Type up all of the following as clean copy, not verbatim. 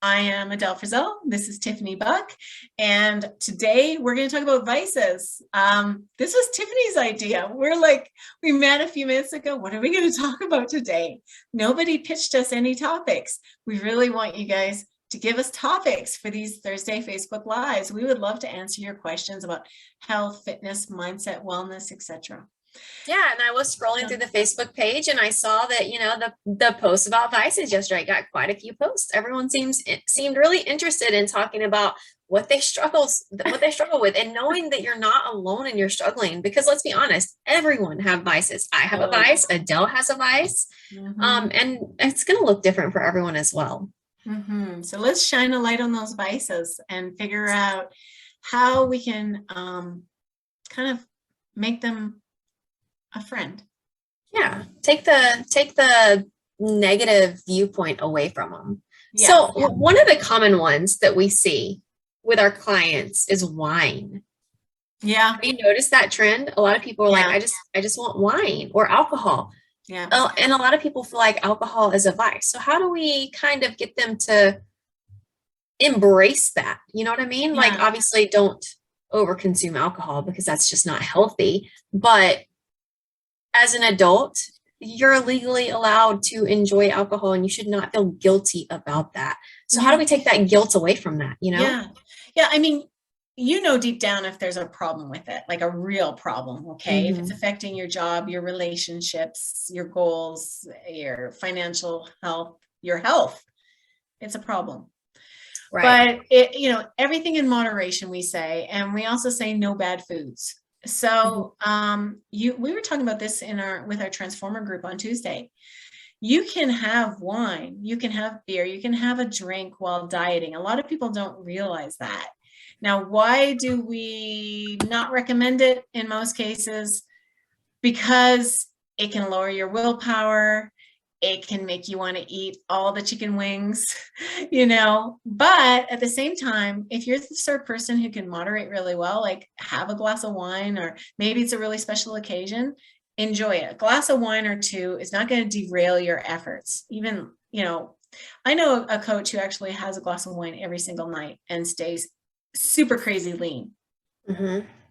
I am Adele Frizzell. This is Tiffany Buck. And today we're going to talk about vices. This was Tiffany's idea. We met a few minutes ago. What are we going to talk about today? Nobody pitched us any topics. We really want you guys to give us topics for these Thursday Facebook Lives. We would love to answer your questions about health, fitness, mindset, wellness, etc. Yeah, and I was scrolling through the Facebook page and I saw that, the post about vices yesterday got quite a few posts. Everyone seemed really interested in talking about what they struggle with and knowing that you're not alone and you're struggling, because let's be honest, everyone have vices. I have a vice, Adele has a vice. And it's going to look different for everyone as well. So let's shine a light on those vices and figure out how we can kind of make them a friend. Yeah, take the negative viewpoint away from them. So one of the common ones that we see with our clients is wine. Yeah. Have you noticed that trend? A lot of people are like, I just want wine or alcohol. Yeah. And a lot of people feel like alcohol is a vice. So how do we kind of get them to embrace that? You know what I mean? Yeah. Like, obviously don't overconsume alcohol because that's just not healthy. But as an adult, you're legally allowed to enjoy alcohol and you should not feel guilty about that. So how do we take that guilt away from that, Yeah. I mean, deep down if there's a problem with it, like a real problem, okay? If it's affecting your job, your relationships, your goals, your financial health, your health, it's a problem. Right. But everything in moderation, we say, and we also say no bad foods. So we were talking about this with our transformer group on Tuesday. You can have wine, you can have beer, you can have a drink while dieting. A lot of people don't realize that. Now, why do we not recommend it in most cases? Because it can lower your willpower. It can make you want to eat all the chicken wings, but at the same time, if you're the sort of person who can moderate really well, like have a glass of wine, or maybe it's a really special occasion, enjoy it. A glass of wine or two is not going to derail your efforts. Even, I know a coach who actually has a glass of wine every single night and stays super crazy lean.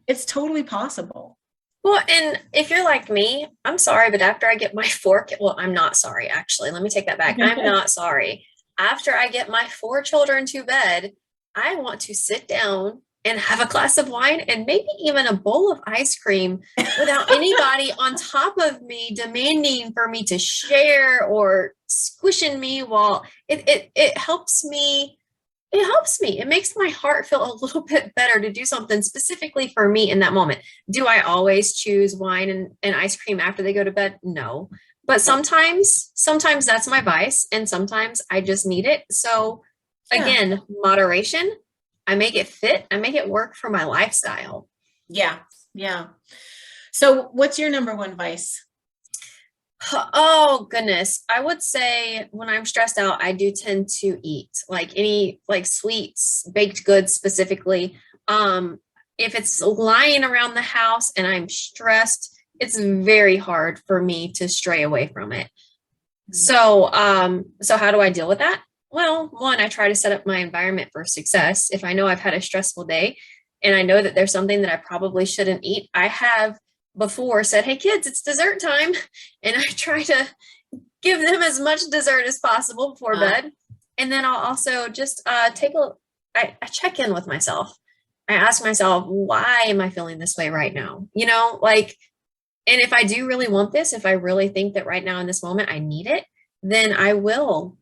It's totally possible. Well, and if you're like me, I'm sorry, but after I get my I'm not sorry, actually. Let me take that back. I'm not sorry. After I get my 4 children to bed, I want to sit down and have a glass of wine and maybe even a bowl of ice cream without anybody on top of me demanding for me to share or squishing me while it helps me. It helps me. It makes my heart feel a little bit better to do something specifically for me in that moment. Do I always choose wine and ice cream after they go to bed? No. But sometimes that's my vice, and sometimes I just need it. So again, moderation. I make it fit. I make it work for my lifestyle. Yeah. So what's your number one vice? Oh goodness. I would say when I'm stressed out, I do tend to eat any sweets, baked goods specifically. If it's lying around the house and I'm stressed, it's very hard for me to stray away from it. So how do I deal with that? Well, one, I try to set up my environment for success. If I know I've had a stressful day and I know that there's something that I probably shouldn't eat, I have before said, hey kids, it's dessert time. And I try to give them as much dessert as possible before bed. And then I'll also just I check in with myself. I ask myself, why am I feeling this way right now? And if I do really want this, if I really think that right now in this moment, I need it, then I will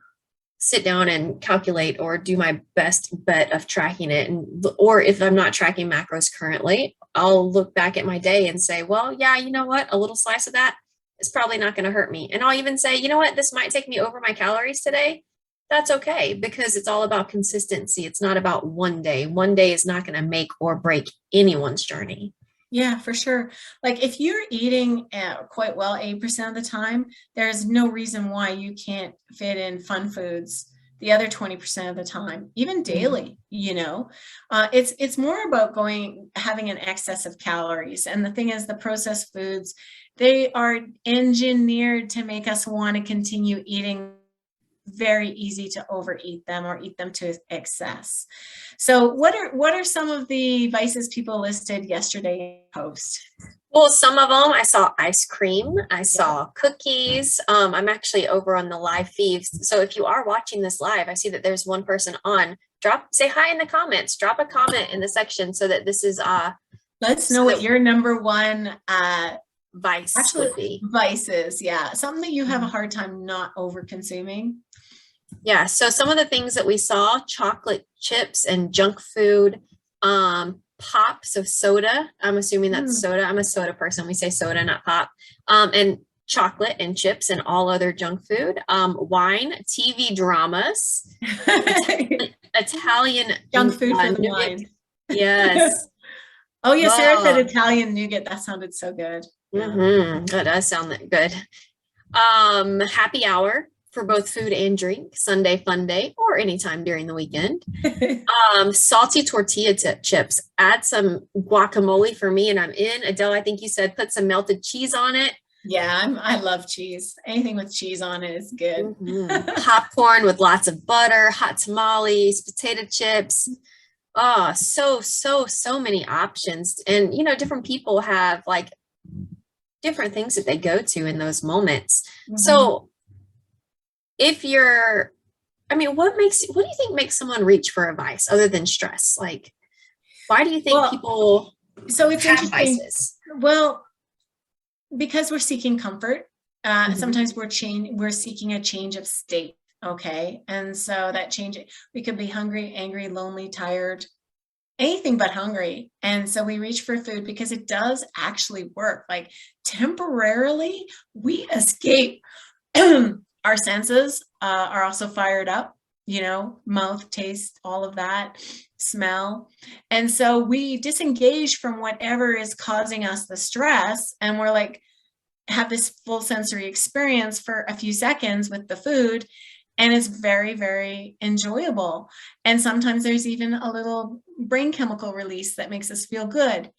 sit down and calculate or do my best bet of tracking it. Or if I'm not tracking macros currently, I'll look back at my day and say, well, yeah, you know what? A little slice of that is probably not going to hurt me. And I'll even say, you know what? This might take me over my calories today. That's okay, because it's all about consistency. It's not about one day. One day is not going to make or break anyone's journey. Yeah, for sure. Like if you're eating quite well 80% of the time, there's no reason why you can't fit in fun foods the other 20% of the time, even daily. It's more about having an excess of calories. And the thing is, the processed foods, they are engineered to make us want to continue eating very easy to overeat them or eat them to excess. So what are some of the vices people listed yesterday in the post? Well, some of them I saw ice cream, I saw cookies. I'm actually over on the live feeds. So if you are watching this live, I see that there's one person on. Say hi in the comments, drop a comment in the section so that this is let's know what your number one vice actually would be. Vices, yeah. Something that you have a hard time not over consuming. Yeah, so some of the things that we saw, chocolate chips and junk food, pops of soda. I'm assuming that's soda. I'm a soda person. We say soda, not pop. And chocolate and chips and all other junk food. Wine, TV dramas, Italian junk food for the wine. Yes. Oh yeah, Sarah said Italian nougat. That sounded so good. Mm-hmm. That does sound good. Happy hour for both food and drink, Sunday fun day, or anytime during the weekend. Salty tortilla chips. Add some guacamole for me and I'm in. Adele, I think you said put some melted cheese on it. Yeah, I love cheese. Anything with cheese on it is good. Popcorn with lots of butter, hot tamales, potato chips. Oh, so many options. And, you know, different people have like different things that they go to in those moments. So if you're, I mean, what do you think makes someone reach for a vice other than stress? Like, why do you think people so it's have interesting. vices? Well, because we're seeking comfort. Sometimes we're seeking a change of state. Okay. And so that change, we could be hungry, angry, lonely, tired, anything but hungry. And so we reach for food because it does actually work. Like temporarily we escape. Our senses are also fired up, you know, mouth, taste, all of that, smell. And so we disengage from whatever is causing us the stress. And we're like, have this full sensory experience for a few seconds with the food. And it's very, very enjoyable. And sometimes there's even a little brain chemical release that makes us feel good.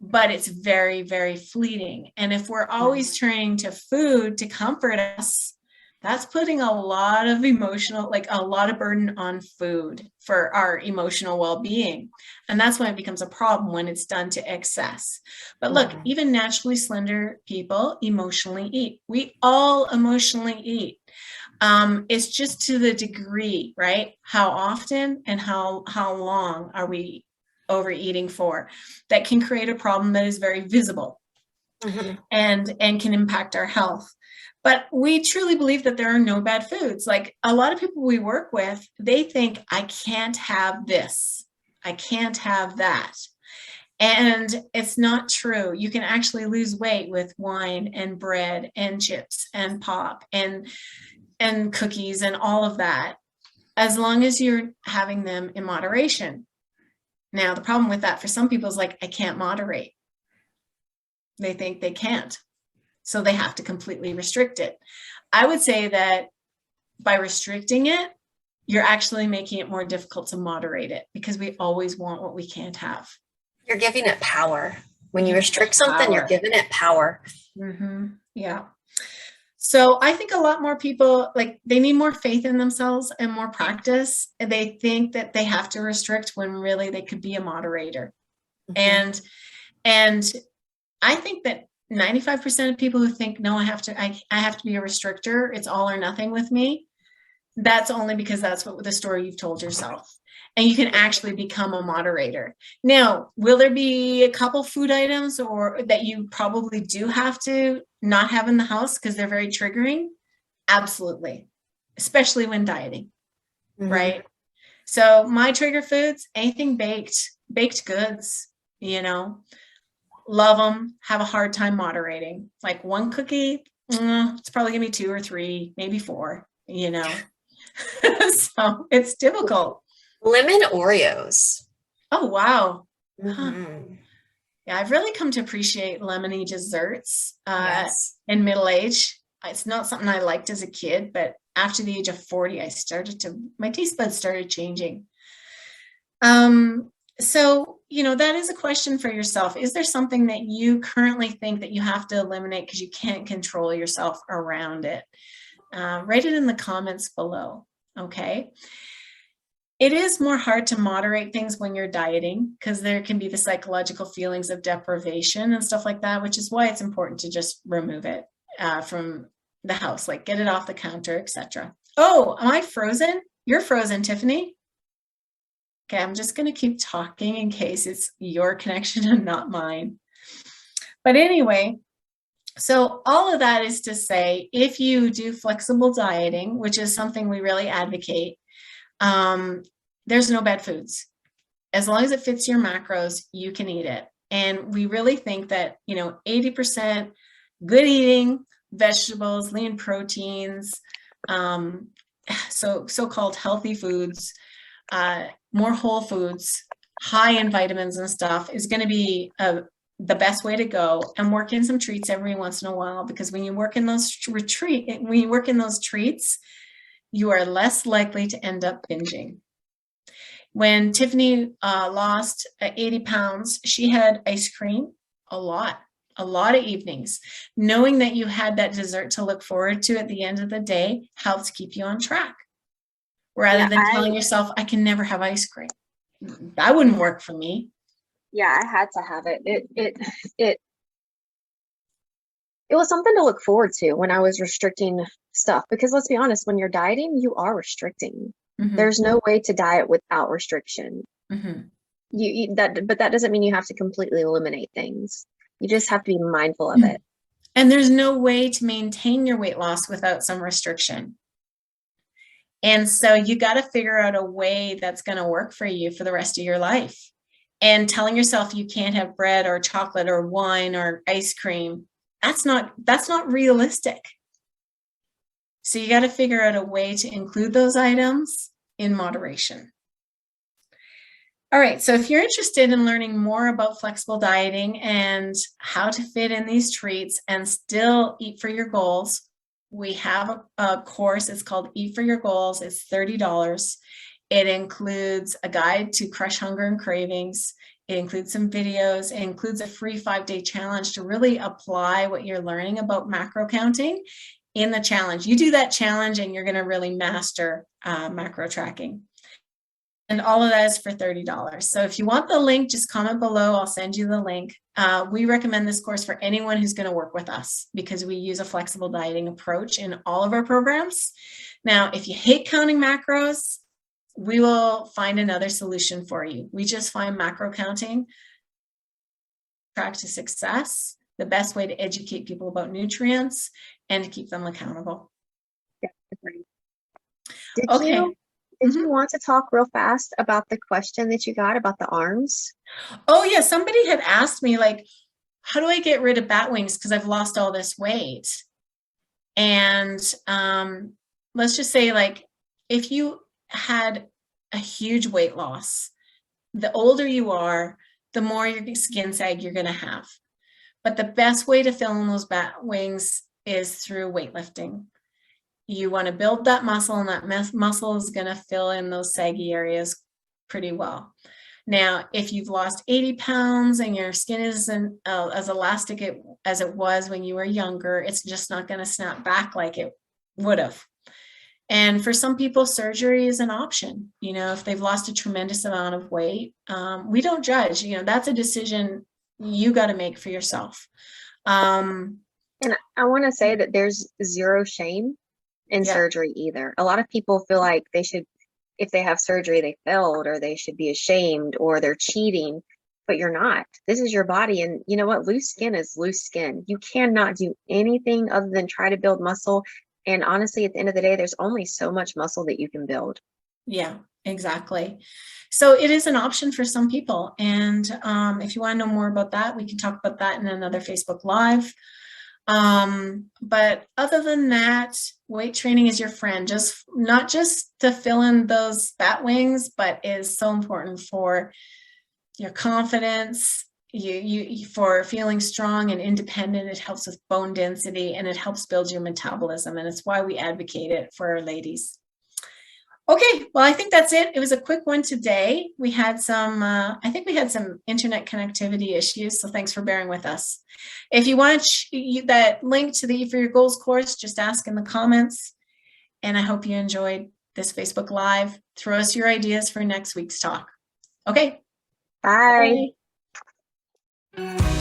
But it's very, very fleeting. And if we're always turning to food to comfort us, that's putting a lot of a lot of burden on food for our emotional well-being. And that's when it becomes a problem, when it's done to excess. But look, even naturally slender people emotionally eat. We all emotionally eat. It's just to the degree, right? How often and how long are we overeating for? That can create a problem that is very visible and can impact our health. But we truly believe that there are no bad foods. Like a lot of people we work with, they think, I can't have this. I can't have that. And it's not true. You can actually lose weight with wine and bread and chips and pop and cookies and all of that, as long as you're having them in moderation. Now, the problem with that for some people is like, I can't moderate. They think they can't. So they have to completely restrict it. I would say that by restricting it, you're actually making it more difficult to moderate it, because we always want what we can't have. You're giving it power. When you restrict something, you're giving it power. Yeah. So I think a lot more people, like, they need more faith in themselves and more practice. And they think that they have to restrict when really they could be a moderator. And I think that 95% of people who think, no, I have to be a restrictor, it's all or nothing with me, that's only because that's what the story you've told yourself. And you can actually become a moderator. Now, will there be a couple food items or that you probably do have to not have in the house because they're very triggering? Absolutely. Especially when dieting, right? So my trigger foods, anything baked goods, you know, love them, have a hard time moderating. Like one cookie, it's probably gonna be 2 or 3, maybe 4, you know. So it's difficult. Lemon Oreos. Oh, wow. Yeah, I've really come to appreciate lemony desserts in middle age. It's not something I liked as a kid, but after the age of 40, my taste buds started changing. So, you know, that is a question for yourself. Is there something that you currently think that you have to eliminate because you can't control yourself around it? write it in the comments below. Okay. It is more hard to moderate things when you're dieting because there can be the psychological feelings of deprivation and stuff like that, which is why it's important to just remove it from the house, like get it off the counter, etc. Oh, am I frozen? You're frozen, Tiffany. Okay, I'm just going to keep talking in case it's your connection and not mine. But anyway, so all of that is to say, if you do flexible dieting, which is something we really advocate, there's no bad foods. As long as it fits your macros, you can eat it. And we really think that, 80% good eating, vegetables, lean proteins, so-called healthy foods, more whole foods, high in vitamins and stuff is going to be the best way to go, and work in some treats every once in a while, because when you work in those treats, you are less likely to end up binging. When Tiffany lost 80 pounds, she had ice cream a lot of evenings. Knowing that you had that dessert to look forward to at the end of the day helps keep you on track. Rather than telling yourself, I can never have ice cream. That wouldn't work for me. Yeah, I had to have it. It was something to look forward to when I was restricting stuff, because let's be honest, when you're dieting, you are restricting. Mm-hmm. There's no way to diet without restriction. Mm-hmm. But that doesn't mean you have to completely eliminate things. You just have to be mindful of it. And there's no way to maintain your weight loss without some restriction. And so you got to figure out a way that's going to work for you for the rest of your life. And telling yourself you can't have bread or chocolate or wine or ice cream, that's not realistic. So you got to figure out a way to include those items in moderation. All right, so if you're interested in learning more about flexible dieting and how to fit in these treats and still eat for your goals, we have a course. It's called Eat for Your Goals. It's $30. It includes a guide to crush hunger and cravings. It includes some videos. It includes a free 5-day challenge to really apply what you're learning about macro counting in the challenge. You do that challenge and you're going to really master macro tracking. And all of that is for $30. So if you want the link, just comment below. I'll send you the link. We recommend this course for anyone who's going to work with us because we use a flexible dieting approach in all of our programs. Now, if you hate counting macros, we will find another solution for you. We just find macro counting track to success, the best way to educate people about nutrients and to keep them accountable. Yeah, okay. Did you want to talk real fast about the question that you got about the arms? Oh, yeah. Somebody had asked me, like, how do I get rid of bat wings? Because I've lost all this weight. And let's just say, like, if you had a huge weight loss, the older you are, the more your skin sag you're going to have. But the best way to fill in those bat wings is through weightlifting. You want to build that muscle, and that muscle is going to fill in those saggy areas pretty well. Now, if you've lost 80 pounds and your skin isn't as elastic as it was when you were younger, it's just not going to snap back like it would have. And for some people, surgery is an option. If they've lost a tremendous amount of weight, we don't judge. That's a decision you got to make for yourself. And I want to say that there's zero shame in surgery either. A lot of people feel like they should, if they have surgery, they failed, or they should be ashamed, or they're cheating, but you're not. This is your body. And you know what? Loose skin is loose skin. You cannot do anything other than try to build muscle. And honestly, at the end of the day, there's only so much muscle that you can build. Yeah, exactly. So it is an option for some people. And if you want to know more about that, we can talk about that in another Facebook Live. But other than that, weight training is your friend, not just to fill in those bat wings, but is so important for your confidence, you for feeling strong and independent. It helps with bone density and it helps build your metabolism. And it's why we advocate it for our ladies. Okay, well, I think that's it. It was a quick one today. We had I think we had some internet connectivity issues, so thanks for bearing with us. If you want that link to the Eat for Your Goals course, just ask in the comments. And I hope you enjoyed this Facebook Live. Throw us your ideas for next week's talk. Okay. Bye. Bye.